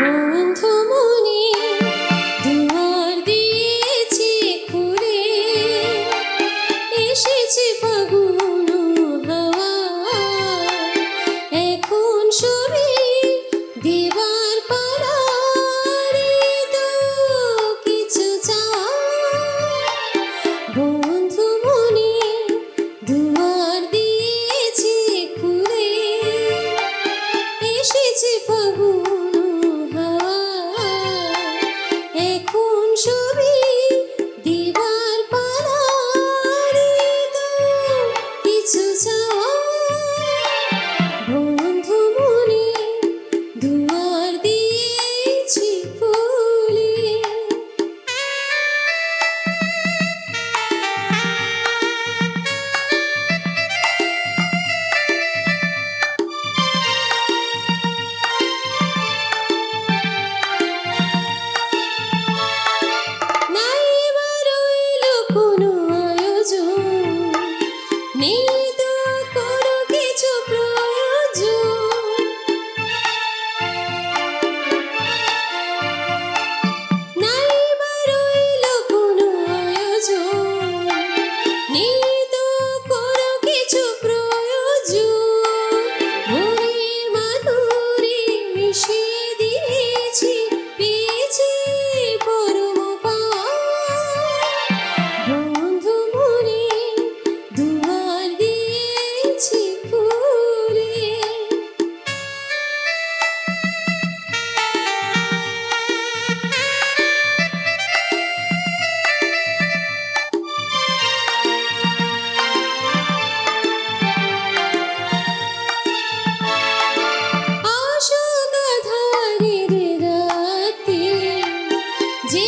বন্ধুমনি দুয়ার দিয়েছি খুলে, এসেছে ফাগুন হাওয়া, এখন সবে দেবার পালা, তো কিছু চাওয়া। বন্ধুমনি দুয়ার দিয়েছি খুলে, এসেছে ফাগুন হাওয়া, এখন সবে দেবার পালা, তো কিছু চাওয়া। বন্ধুমনি দুয়ার দিয়েছি খুলে। নাই বা রইল কোনো আয়োজন, নেই তো কোনো কিছু প্রয়োজন। নাই বা রইল কোনো আয়োজন, নেই তো কোনো কিছু প্রয়োজন। মনে মাধুরী মিশিয়ে দিয়েছি, পেয়েছি পরম পাওয়া। বন্ধুমনি দুয়ার দিয়েছি খুলে। অশোক ধারের রাতে যে